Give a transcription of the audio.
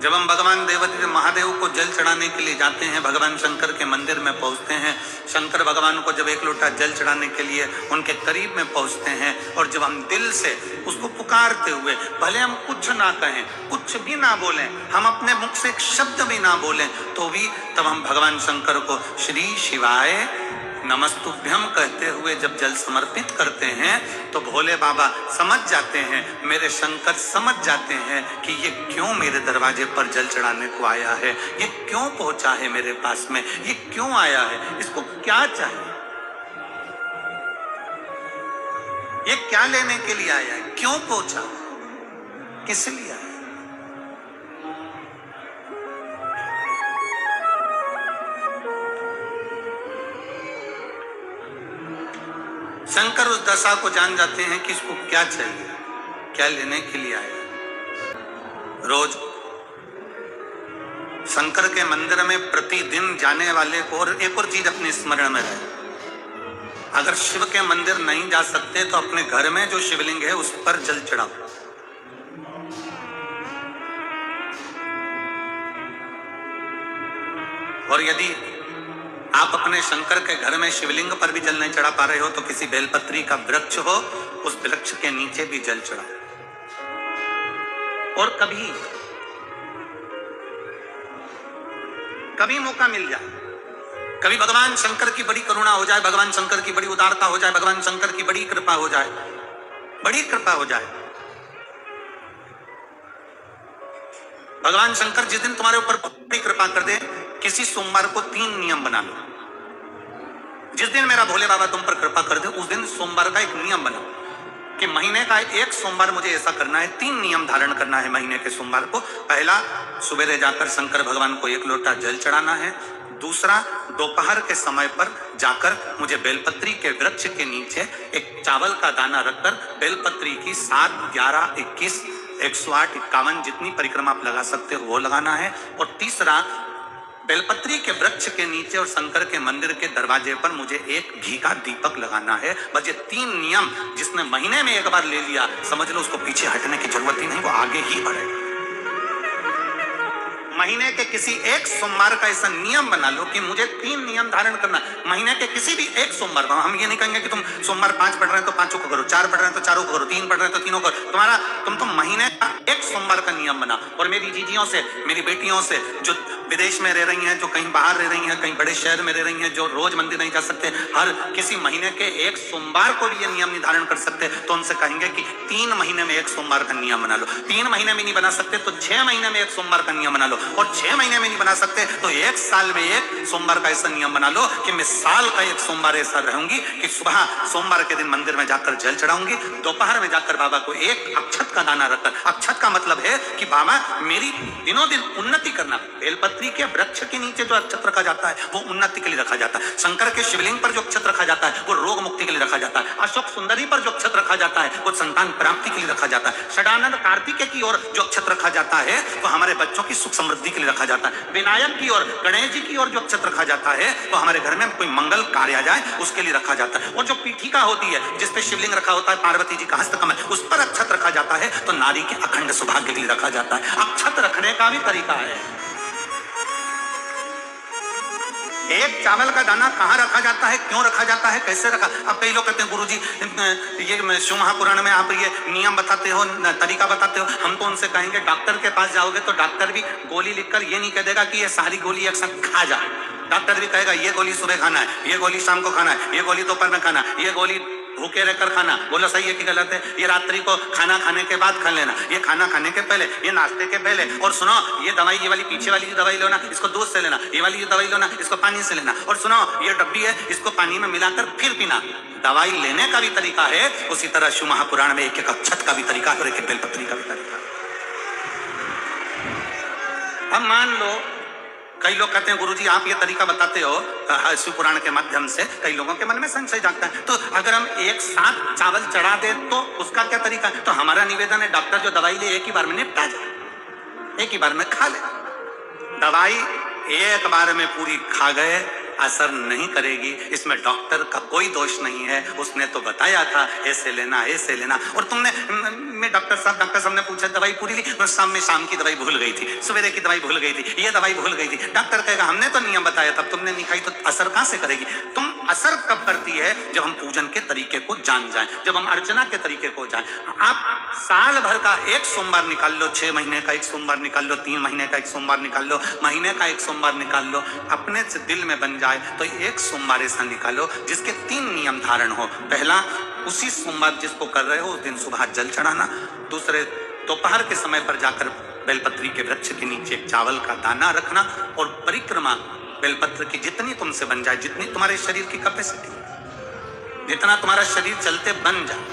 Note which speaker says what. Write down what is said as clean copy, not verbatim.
Speaker 1: जब हम भगवान देवादिदेव महादेव को जल चढ़ाने के लिए जाते हैं, भगवान शंकर के मंदिर में पहुंचते हैं, शंकर भगवान को जब एक लोटा जल चढ़ाने के लिए उनके करीब में पहुंचते हैं और जब हम दिल से उसको पुकारते हुए, भले हम कुछ ना कहें, कुछ भी ना बोलें, हम अपने मुख से एक शब्द भी ना बोलें, तो भी तब हम भगवान शंकर को श्री शिवाय नमस्तुभ्यम कहते हुए जब जल समर्पित करते हैं तो भोले बाबा समझ जाते हैं, मेरे शंकर समझ जाते हैं कि ये क्यों मेरे दरवाजे पर जल चढ़ाने को आया है, ये क्यों पहुंचा है मेरे पास में, ये क्यों आया है, इसको क्या चाहिए, ये क्या लेने के लिए आया है, क्यों पहुंचा, किस लिए आया। शंकर उस दशा को जान जाते हैं कि इसको क्या चाहिए, क्या लेने के लिए आया। रोज शंकर के मंदिर में प्रतिदिन जाने वाले को और एक और चीज अपने स्मरण में रहे, अगर शिव के मंदिर नहीं जा सकते तो अपने घर में जो शिवलिंग है उस पर जल चढ़ाओ। और यदि आप अपने शंकर के घर में शिवलिंग पर भी जल नहीं चढ़ा पा रहे हो तो किसी बेलपत्री का वृक्ष हो, उस वृक्ष के नीचे भी जल चढ़ाओ। और कभी मौका मिल जाए, कभी भगवान शंकर की बड़ी करुणा हो जाए, भगवान शंकर की बड़ी उदारता हो जाए, भगवान शंकर की बड़ी कृपा हो जाए, बड़ी कृपा हो जाए, भगवान शंकर जिस दिन तुम्हारे ऊपर बड़ी कृपा कर दे, किसी सोमवार को 3 नियम बना लो। जिस दिन मेरा भोले बाबा तुम पर कृपा कर दे उस दिन सोमवार का एक नियम बनाओ कि महीने का एक सोमवार मुझे ऐसा करना है, 3 नियम धारण करना है महीने के सोमवार को। पहला, सुबह जाकर शंकर भगवान को 1 लोटा जल चढ़ाना है। दूसरा, दोपहर के समय पर जाकर मुझे बेलपत्री के वृक्ष के नीचे एक चावल का दाना रखकर बेलपत्री की 7, 11, 21, 108, 51 जितनी परिक्रमा आप लगा सकते हो वो लगाना है। और तीसरा, बेलपत्री के वृक्ष के नीचे और शंकर के मंदिर के दरवाजे पर मुझे एक घी का दीपक लगाना है। बस ये 3 नियम जिसने महीने में एक बार ले लिया, समझ लो उसको पीछे हटने की जरूरत ही नहीं, वो आगे ही बढ़ेगा। महीने के किसी एक सोमवार का ऐसा नियम बना लो कि मुझे 3 नियम धारण करना। महीने के किसी भी एक सोमवार पर, हम ये नहीं कहेंगे कि तुम सोमवार 5 पढ़ रहे हैं तो 5 को करो, 4 पढ़ रहे हैं तो 4 को करो, 3 पढ़ रहे हैं तो 3 को करो। तुम महीने का एक सोमवार का नियम बना। और मेरी जीजियों से, मेरी बेटियों से जो विदेश में रह रही हैं, जो कहीं बाहर रह रही हैं, कहीं बड़े शहर में रह रही हैं, जो रोज मंदिर नहीं जा सकते, हर किसी महीने के एक सोमवार को भी ये नियम निर्धारण कर सकते, तो उनसे कहेंगे कि 3 महीने में एक सोमवार का नियम बना लो। 3 महीने में नहीं बना सकते तो 6 महीने में एक सोमवार का नियम बना लो। और 6 महीने में नहीं बना सकते तो 1 साल में एक सोमवार का ऐसा नियम बना लो कि मैं साल का एक सोमवार ऐसा रहूंगी कि सुबह सोमवार के दिन मंदिर में जाकर जल चढ़ाऊंगी, दोपहर में जाकर बाबा को एक अक्षत का दाना रखकर, अक्षत का मतलब है कि बाबा मेरी दिनों दिन उन्नति करना। बेलपत्री के वृक्ष के नीचे जो अक्षत रखा जाता है वो उन्नति के लिए रखा जाता है। शंकर के शिवलिंग पर जो अक्षत रखा जाता है वो रोग मुक्ति के लिए रखा जाता है। अशोक सुंदरी पर जो अक्षत रखा जाता है वो संतान प्राप्ति के लिए रखा जाता है। षडानंद कार्तिकेय की ओर जो अक्षत रखा जाता है वो हमारे बच्चों की सुख समृद्धि के लिए रखा जाता है। विनायक की ओर, गणेश जी की ओर जो अक्षत रखा जाता है वो हमारे घर में कोई मंगल कार्य आ जाए उसके लिए रखा जाता है। और जो पीठिका होती है जिसपे शिवलिंग रखा होता है, पार्वती जी का हस्तकमल, उस पर अक्षत रखा जाता है तो नारी के अखंड सौभाग्य के लिए रखा जाता है। अक्षत रखने का भी तरीका है। एक चावल का दाना कहाँ रखा जाता है, क्यों रखा जाता है, कैसे रखा। अब कई लोग कहते हैं गुरुजी ये शिव महापुराण में आप ये नियम बताते हो, तरीका बताते हो। हम तो उनसे कहेंगे डॉक्टर के पास जाओगे तो डॉक्टर भी गोली लिखकर ये नहीं कह देगा कि ये सारी गोली एक साथ खा जा। डॉक्टर भी कहेगा ये गोली सुबह खाना है, ये गोली शाम को खाना है, ये गोली दोपहर में खाना, ये गोली भूखे रहकर खाना। बोलो सही है कि गलत है? ये रात्रि को खाना खाने के बाद खा लेना, ये खाना खाने के पहले, ये नाश्ते के पहले। और सुनो ये दवाई, ये वाली पीछे वाली जो दवाई लो ना, इसको दूध से लेना, ये वाली जो दवाई लो ना, इसको पानी से लेना। और सुनो ये डब्बी है, इसको पानी में मिलाकर फिर पीना। दवाई लेने का भी तरीका है, उसी तरह शिव महापुराण में एक एक अक्षत का भी तरीका और एक एक बेलपत्री का भी तरीका। अब मान लो कई लोग कहते हैं गुरुजी आप ये तरीका बताते हो शिव पुराण के माध्यम से, कई लोगों के मन में संशय जागता है। तो अगर हम एक साथ चावल चढ़ा दे तो उसका क्या तरीका है? तो हमारा निवेदन है डॉक्टर जो दवाई ले एक ही बार में निपटा जाए, एक ही बार में खा ले। दवाई एक बार में पूरी खा गए असर नहीं करेगी। इसमें डॉक्टर का कोई दोष नहीं है, उसने तो बताया था ऐसे लेना ऐसे लेना। और तुमने डॉक्टर साहब ने पूछा दवाई पूरी ली, शाम की दवाई भूल गई थी, सवेरे की दवाई भूल गई थी, ये दवाई भूल गई थी। डॉक्टर कहेगा हमने तो नियम बताया, तब तुमने नहीं खाई, तो असर कहां से करेगी? तुम असर कब करती है? जब हम पूजन के तरीके को जान जाएं, जब हम अर्चना के तरीके को जाएं। आप साल भर का एक सोमवार निकाल लो, 6 महीने का एक सोमवार निकाल लो, 3 महीने का एक सोमवार निकाल लो, महीने का एक सोमवार निकाल लो, अपने से दिल में बन जाए तो एक सोमवार ऐसा निकालो जिसके 3 नियम धारण हो। पहला, उसी सोमवार जिसको कर रहे हो उस दिन सुबह जल चढ़ाना। दूसरे, दोपहर के समय पर जाकर बेलपत्री के वृक्ष के नीचे एक चावल का दाना रखना और परिक्रमा बेलपत्र की जितनी तुमसे बन जाए, जितनी तुम्हारे शरीर की कैपेसिटी, जितना तुम्हारा शरीर चलते बन जाए,